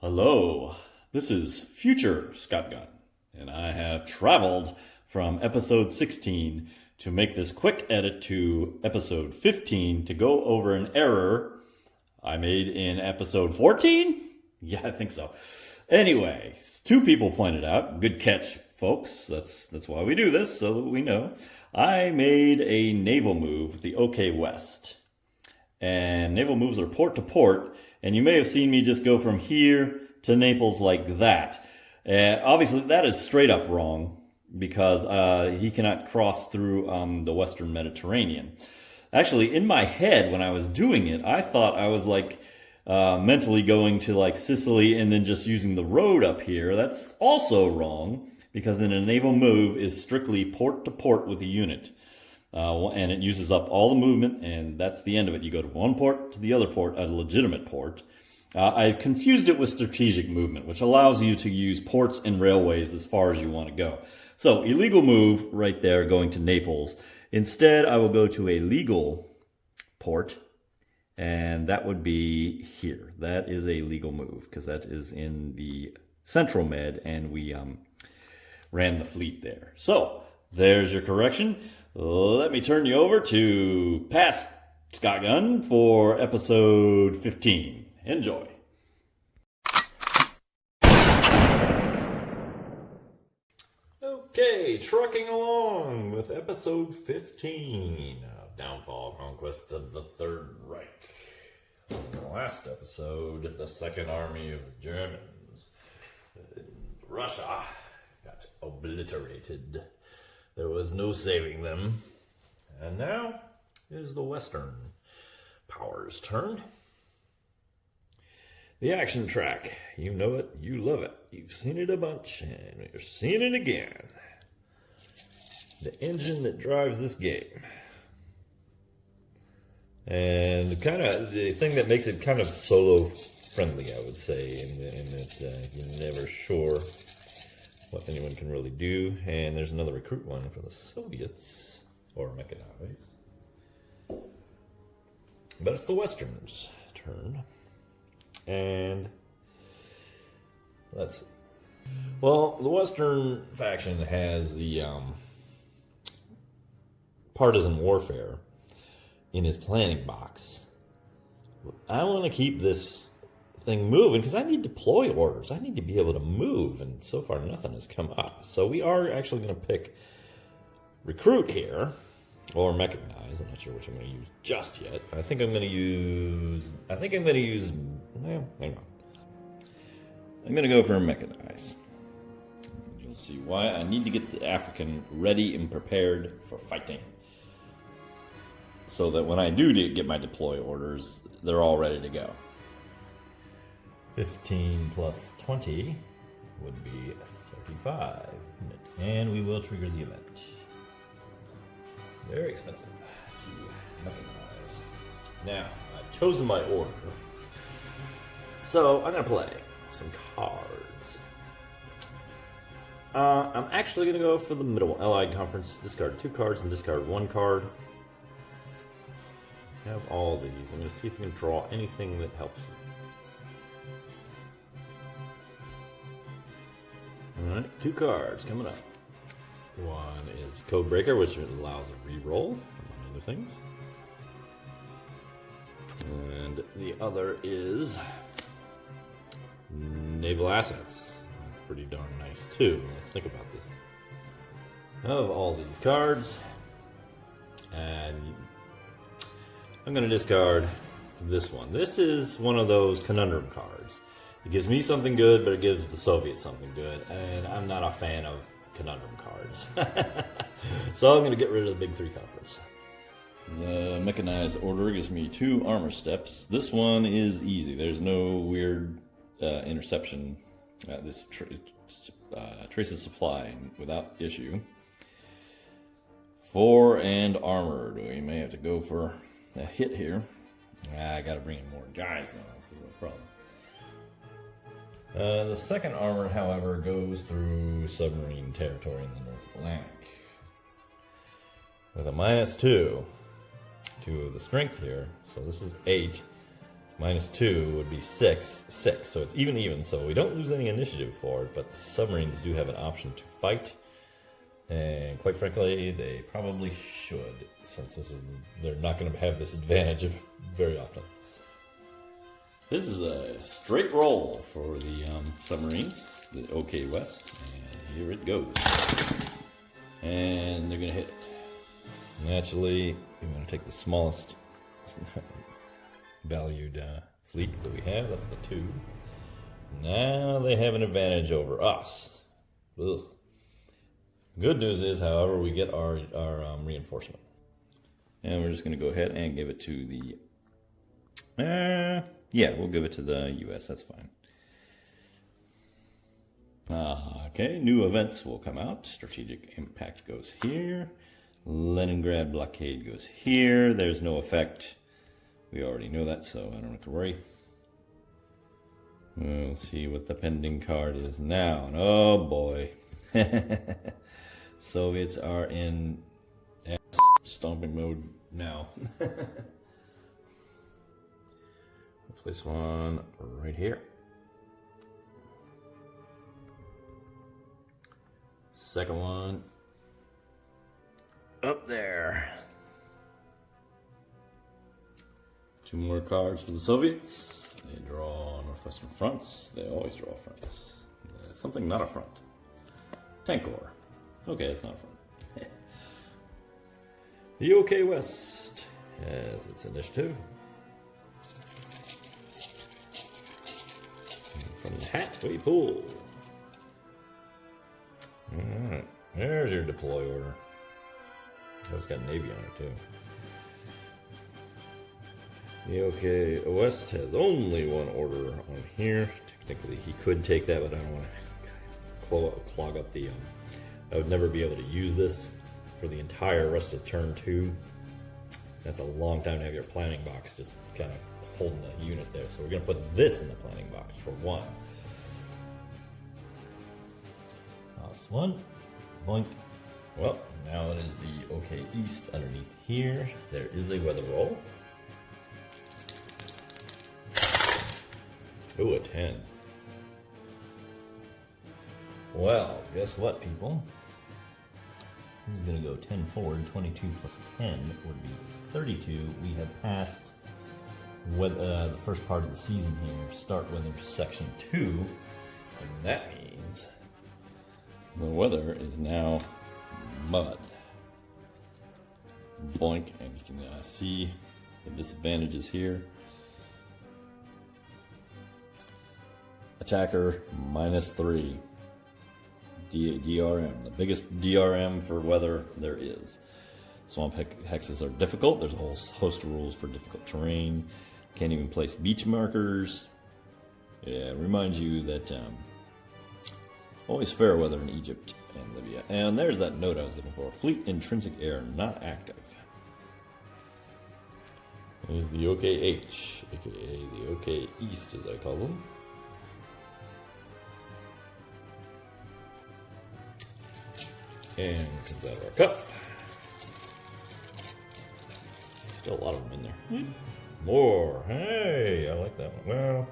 Hello, this is future Scott Gunn, and I have traveled from episode 16 to make this quick edit to episode 15 to go over an error I made in episode 14? Yeah, I think so. Anyway, two people pointed out, good catch, folks, that's why we do this, so that we know. I made a naval move with the OK West. And naval moves are port to port, and you may have seen me just go from here to Naples like that. Obviously, that is straight up wrong because he cannot cross through the Western Mediterranean. Actually, in my head, when I was doing it, I thought I was like mentally going to like Sicily and then just using the road up here. That's also wrong because in a naval move is strictly port to port with a unit. And it uses up all the movement, and that's the end of it. You go to one port to the other port, a legitimate port. I confused it with strategic movement, which allows you to use ports and railways as far as you want to go. So, illegal move right there, going to Naples. Instead, I will go to a legal port, and that would be here. That is a legal move, because that is in the Central Med, and we ran the fleet there. So, there's your correction. Let me turn you over to past Scott Gunn for episode 15. Enjoy. Okay, trucking along with episode 15 of Downfall, Conquest of the Third Reich. In the last episode, the Second Army of the Germans, Russia, got obliterated. There was no saving them. And now is the Western powers' turn. The action track. You know it, you love it. You've seen it a bunch, and you're seeing it again. The engine that drives this game. And the thing that makes it kind of solo friendly, I would say, in that you're never sure what anyone can really do. And there's another recruit one for the Soviets, or mechanized. But it's the Westerns' turn. And let's see. Well, the Western faction has the partisan warfare in his planning box. I want to keep this thing moving because I need deploy orders. I need to be able to move, and so far nothing has come up. So we are actually going to pick recruit here, or mechanize. I'm not sure which I'm going to use just yet. I think I'm going to use, well, hang on. I'm going to go for mechanize. You'll see why. I need to get the African ready and prepared for fighting, so that when I do get my deploy orders, they're all ready to go. 15 plus 20 would be 35. And we will trigger the event. Very expensive to mechanize. Now, I've chosen my order. So, I'm going to play some cards. I'm actually going to go for the middle Allied Conference. Discard 2 cards and discard 1 card. I have all these. I'm going to see if I can draw anything that helps. Alright, 2 cards coming up. One is Codebreaker, which allows a reroll, among other things. And the other is Naval Assets. That's pretty darn nice, too. Let's think about this. Of all these cards, and I'm going to discard this one. This is one of those conundrum cards. It gives me something good, but it gives the Soviets something good, and I'm not a fan of conundrum cards. So I'm going to get rid of the big 3 conference. The mechanized order gives me 2 armor steps. This one is easy. There's no weird interception. This traces supply without issue. 4 and armored. We may have to go for a hit here. I got to bring in more guys now. That's a real problem. The second armor, however, goes through submarine territory in the North Atlantic. With a -2 to the strength here, so this is 8. -2 would be 6, 6. So it's even. So we don't lose any initiative for it, but the submarines do have an option to fight. And quite frankly, they probably should, since they're not going to have this advantage very often. This is a straight roll for the submarines, the OK West, and here it goes. And they're going to hit it. Naturally, we want to take the smallest valued fleet that we have. That's the 2. Now they have an advantage over us. Ugh. Good news is, however, we get our reinforcement. And we're just going to go ahead and give it to the... yeah, we'll give it to the U.S. That's fine. Okay, new events will come out. Strategic impact goes here. Leningrad blockade goes here. There's no effect. We already know that, so I don't have to worry. We'll see what the pending card is now. And oh boy. Soviets are in stomping mode now. Let's place one right here. Second one up there. 2 more cards for the Soviets. They draw northwestern fronts. They always draw fronts. Something not a front. Tank Corps. Okay, that's not a front. The OK West has its initiative. From the hat we pull. Alright, there's your deploy order. Oh, it's got Navy on it too. The OK West has only 1 order on here. Technically, he could take that, but I don't want to clog up the... I would never be able to use this for the entire rest of turn 2. That's a long time to have your planning box just kind of holding the unit there. So we're going to put this in the planning box for 1. Last one. Boink. Well, now it is the OK East underneath here. There is a weather roll. Ooh, a 10. Well, guess what, people? This is going to go 10 forward. 22 plus 10 would be 32. We have passed the first part of the season here. Start weather section 2. And that means the weather is now mud. Boink. And you can see the disadvantages here. Attacker -3. DRM, the biggest DRM for weather there is. Swamp hexes are difficult. There's a whole host of rules for difficult terrain. Can't even place beach markers. Yeah, it reminds you that always fair weather in Egypt and Libya. And there's that note I was looking for. Fleet intrinsic air not active. There's the OKH, aka the OK East as I call them. And comes out of our cup. Still a lot of them in there. More. Hey, I like that one. Well,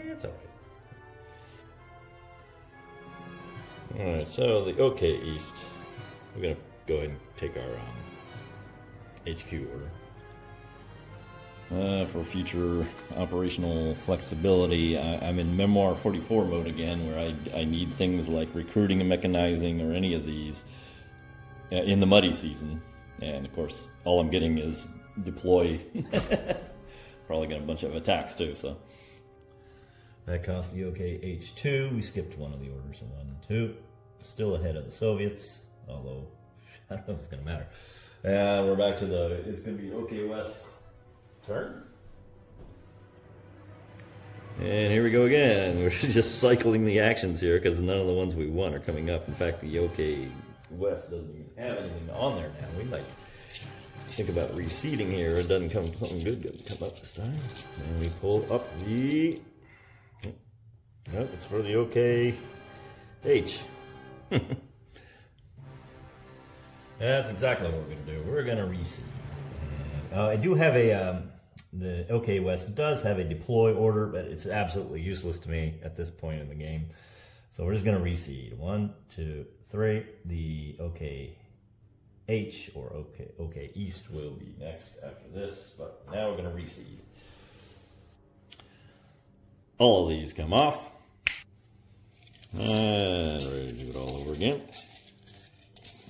it's alright. Alright, so the OK East. We're going to go ahead and take our HQ order. For future operational flexibility, I'm in Memoir 44 mode again, where I need things like recruiting and mechanizing or any of these in the muddy season. And of course, all I'm getting is deploy. Probably got a bunch of attacks too, so. That cost the OK H2. We skipped one of the orders, so 1 and 2. Still ahead of the Soviets, although I don't know if it's going to matter. And we're back to it's going to be OK West turn. And here we go again. We're just cycling the actions here because none of the ones we want are coming up. In fact, the OK West doesn't even have anything on there now. We might think about reseeding here. It doesn't come something good doesn't come up this time. And we pull up the... Nope, it's for the OK H. That's exactly what we're going to do. We're going to reseed. I do have the OK West does have a deploy order, but it's absolutely useless to me at this point in the game. So we're just going to reseed. 1, 2, 3. The OK H or OK East will be next after this, but now we're going to reseed. All of these come off. And ready to do it all over again.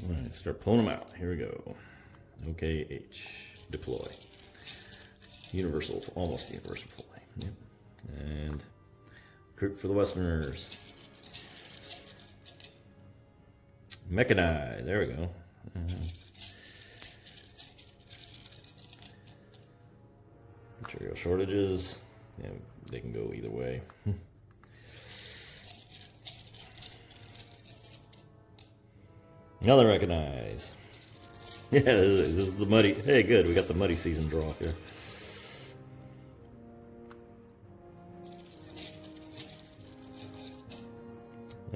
All right, start pulling them out. Here we go. OKH, deploy. Universal, almost universal deploy. Yep. And recruit for the Westerners. Mechanize, there we go. Material shortages. Yeah, they can go either way. Another recognize. Yeah, this is the muddy. Hey, good. We got the muddy season draw up here.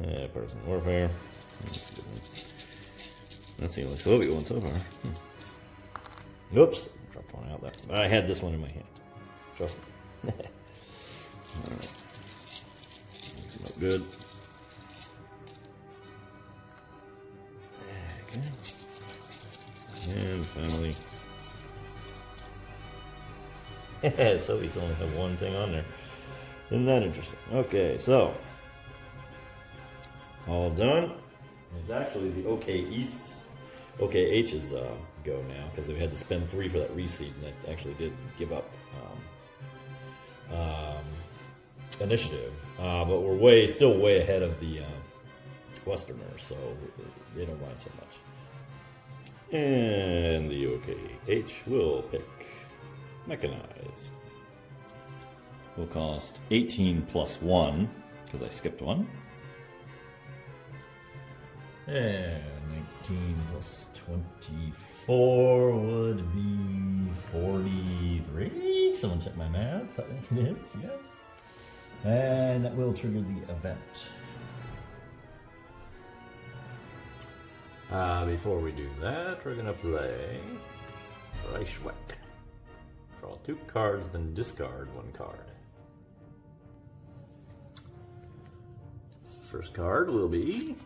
Yeah, partisan warfare. That's the only Soviet one so far. Oops, dropped one out there. I had this one in my hand. Trust me. All right. It's not good. And finally, Soviets only have one thing on there. Isn't that interesting? Okay, so all done. It's actually the OK East's, OK H's go now because they had to spend 3 for that reseed, and that actually did give up initiative. But we're still way ahead of the Westerners, so they don't mind so much. And the OKH will pick Mechanize. Will cost 18 plus 1, because I skipped one. And 19 plus 24 would be 43. Someone check my math. I think it is, yes. And that will trigger the event. Before we do that, we're going to play Reich. Draw 2 cards, then discard 1 card. First card will be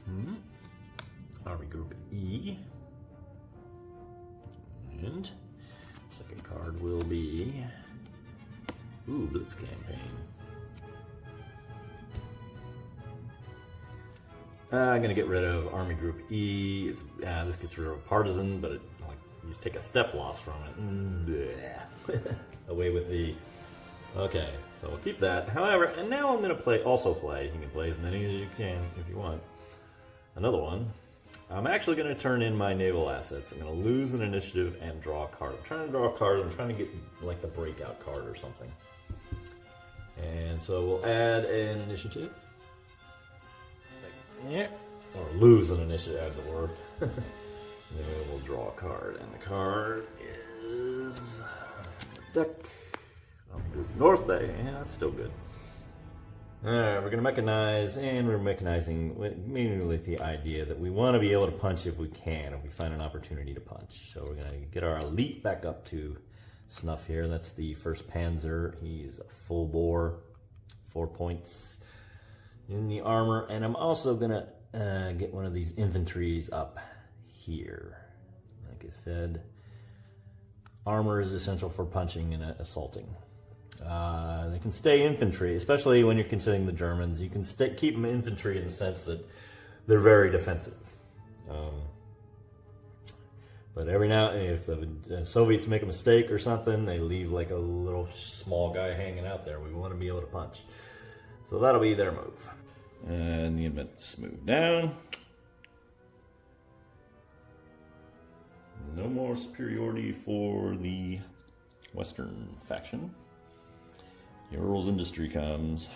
Army Group E. And second card will be Blitz Campaign. I'm gonna get rid of Army Group E. This gets rid of Partisan, but you just take a step loss from it. Away with the. Okay, so we'll keep that. However, and now I'm gonna also play. You can play as many as you can if you want. Another one. I'm actually gonna turn in my naval assets. I'm gonna lose an initiative and draw a card. I'm trying to draw a card. I'm trying to get like the breakout card or something. And so we'll add an initiative. Yeah. Or lose an initiative, as it were. Then we'll draw a card, and the card is deck. North Bay. Yeah, that's still good. Alright, we're going to mechanize, and we're mechanizing mainly with the idea that we want to be able to punch if we can, if we find an opportunity to punch. So we're going to get our elite back up to snuff here. That's the 1st Panzer. He's a full bore, 4 points in the armor, and I'm also gonna get one of these infantries up here. Like I said, armor is essential for punching and assaulting. They can stay infantry, especially when you're considering the Germans. You can keep them infantry in the sense that they're very defensive. But every now, if the Soviets make a mistake or something, they leave like a little small guy hanging out there. We want to be able to punch. So that'll be their move. And the events move down. No more superiority for the Western faction. Urals Industry comes.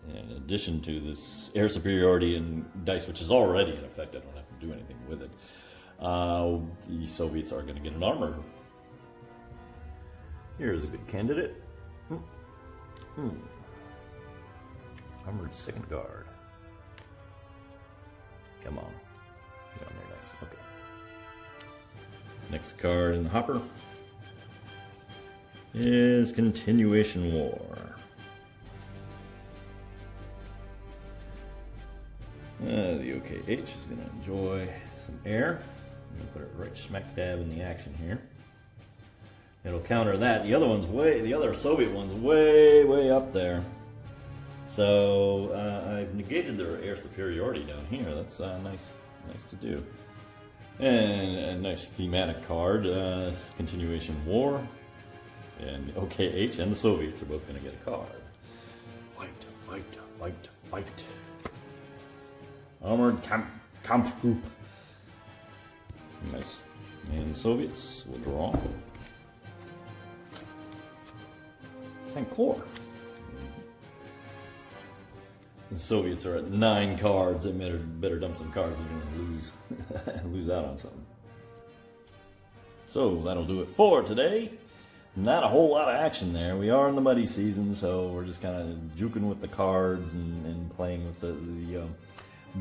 And in addition to this air superiority and dice, which is already in effect, I don't have to do anything with it. The Soviets are going to get an armor. Here's a good candidate. Armored 2nd Guard. Come on. Get on there, nice. Okay. Next card in the hopper. is Continuation War. The OKH is going to enjoy some air. I'm going to put it right smack dab in the action here. It'll counter that. The other Soviet one's way up there. So I've negated their air superiority down here. That's nice to do. And a nice thematic card, Continuation War. And OKH and the Soviets are both going to get a card. Fight. Armored Kampfgruppe. Nice. And the Soviets will draw. Tank Corps. The Soviets are at 9 cards. They better dump some cards. They're going to lose out on something. So that'll do it for today. Not a whole lot of action there. We are in the muddy season, so we're just kind of juking with the cards and playing with the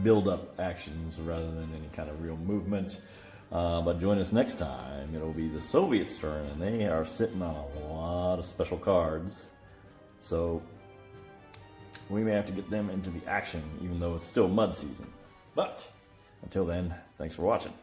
build-up actions rather than any kind of real movement. But join us next time. It'll be the Soviets' turn, and they are sitting on a lot of special cards. So we may have to get them into the action, even though it's still mud season. But until then, thanks for watching.